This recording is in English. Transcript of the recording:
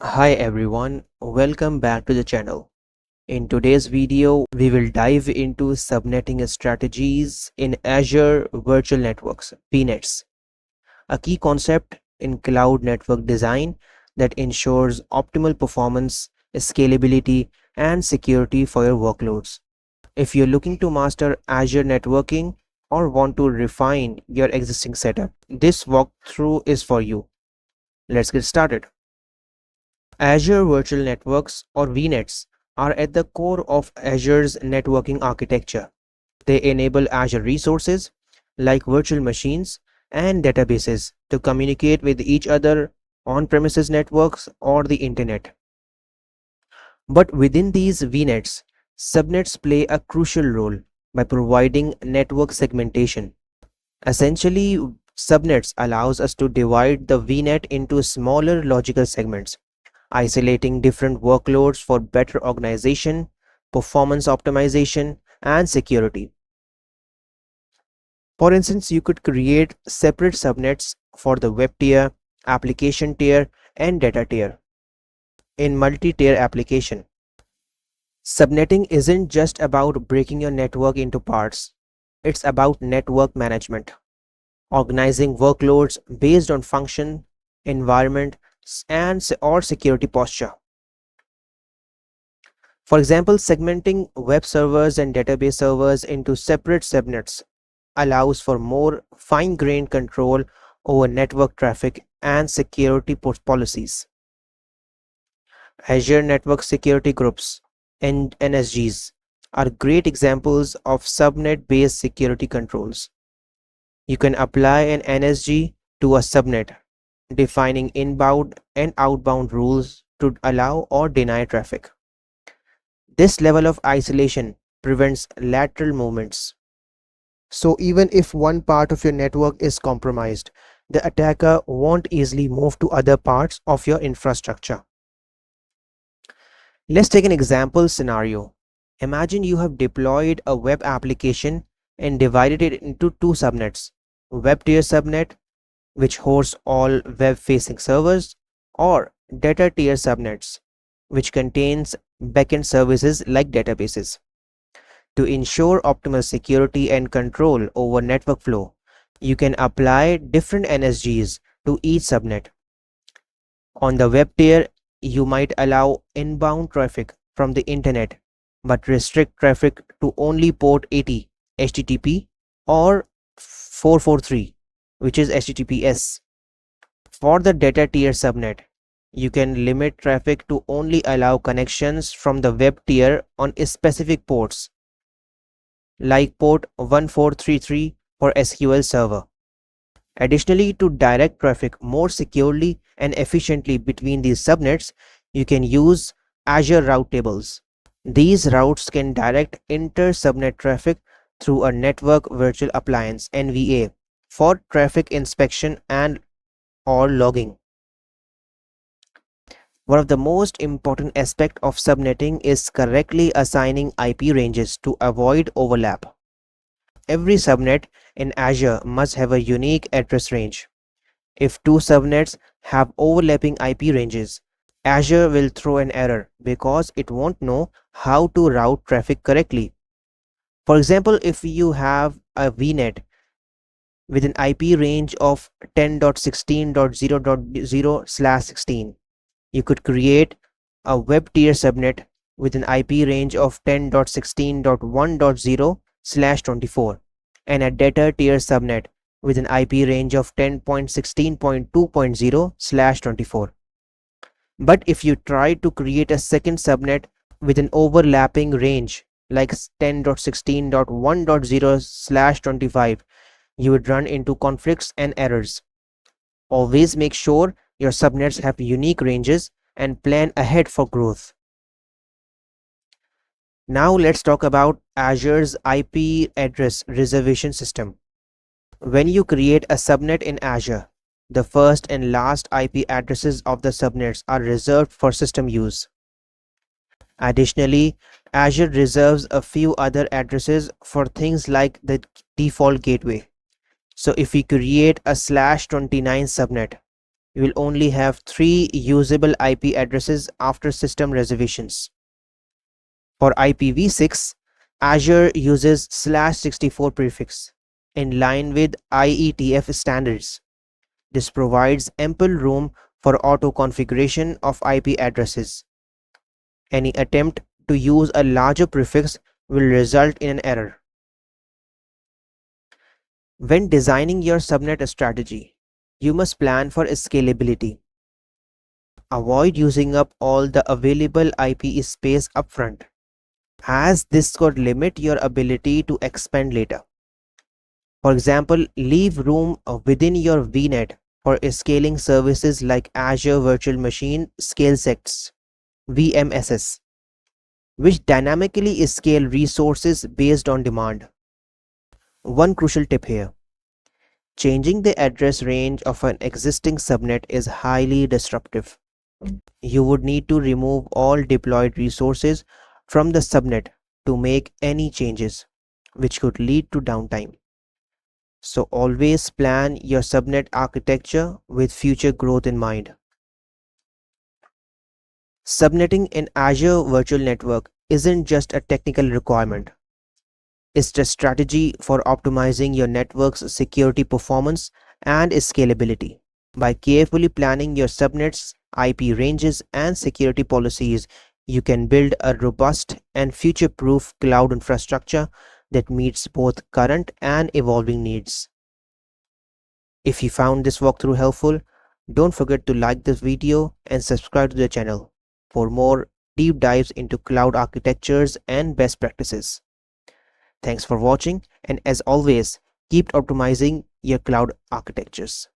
Hi everyone, welcome back to the channel. In today's video, we will dive into subnetting strategies in Azure Virtual Networks, VNets, a key concept in cloud network design that ensures optimal performance, scalability, and security for your workloads. If you're looking to master Azure networking or want to refine your existing setup, this walkthrough is for you. Let's get started. Azure Virtual Networks or VNets are at the core of Azure's networking architecture. They enable Azure resources like virtual machines and databases to communicate with each other on-premises networks or the internet. But within these VNets, subnets play a crucial role by providing network segmentation. Essentially, subnets allows us to divide the VNet into smaller logical segments, isolating different workloads for better organization, performance optimization, and security. For instance, you could create separate subnets for the web tier, application tier, and data tier. In multi-tier application, subnetting isn't just about breaking your network into parts. It's about network management, organizing workloads based on function, environment, or security posture. For example, segmenting web servers and database servers into separate subnets allows for more fine-grained control over network traffic and security policies. Azure Network Security Groups and NSGs are great examples of subnet-based security controls. You can apply an NSG to a subnet, defining inbound and outbound rules to allow or deny traffic. This level of isolation prevents lateral movements. So even if one part of your network is compromised, the attacker won't easily move to other parts of your infrastructure. Let's take an example scenario. Imagine you have deployed a web application and divided it into two subnets: web tier subnet, which hosts all web-facing servers, or data tier subnets, which contains backend services like databases. To ensure optimal security and control over network flow, you can apply different NSGs to each subnet. On the web tier, you might allow inbound traffic from the internet but restrict traffic to only port 80 HTTP or 443, which is HTTPS. For the data tier subnet, you can limit traffic to only allow connections from the web tier on specific ports like port 1433 for SQL Server. Additionally, to direct traffic more securely and efficiently between these subnets, you can use Azure route tables. These routes can direct inter-subnet traffic through a network virtual appliance (NVA) for traffic inspection and or logging. One of the most important aspects of subnetting is correctly assigning IP ranges to avoid overlap. Every subnet in Azure must have a unique address range. If two subnets have overlapping IP ranges, Azure will throw an error because it won't know how to route traffic correctly. For example, if you have a VNet with an IP range of 10.16.0.0/16, you could create a web tier subnet with an IP range of 10.16.1.0/24 and a data tier subnet with an IP range of 10.16.2.0/24. But if you try to create a second subnet with an overlapping range like 10.16.1.0/25, you would run into conflicts and errors. Always make sure your subnets have unique ranges and plan ahead for growth. Now let's talk about Azure's IP address reservation system. When you create a subnet in Azure, the first and last IP addresses of the subnets are reserved for system use. Additionally, Azure reserves a few other addresses for things like the default gateway. So if we create a /29 subnet, You will only have 3 usable IP addresses after system reservations. For IPv6, Azure uses /64 prefix in line with IETF standards. This provides ample room for auto-configuration of IP addresses. Any attempt to use a larger prefix will result in an error. When designing your subnet strategy, you must plan for scalability. Avoid using up all the available IP space upfront, as this could limit your ability to expand later. For example, leave room within your VNet for scaling services like Azure Virtual Machine Scale Sets (VMSS), which dynamically scale resources based on demand. One crucial tip here: changing the address range of an existing subnet is highly disruptive. You would need to remove all deployed resources from the subnet to make any changes, which could lead to downtime. So always plan your subnet architecture with future growth in mind. Subnetting in Azure Virtual Network isn't just a technical requirement. It's a strategy for optimizing your network's security performance and scalability. By carefully planning your subnets, IP ranges, and security policies, you can build a robust and future-proof cloud infrastructure that meets both current and evolving needs. If you found this walkthrough helpful, don't forget to like this video and subscribe to the channel for more deep dives into cloud architectures and best practices. Thanks for watching, and as always, keep optimizing your cloud architectures.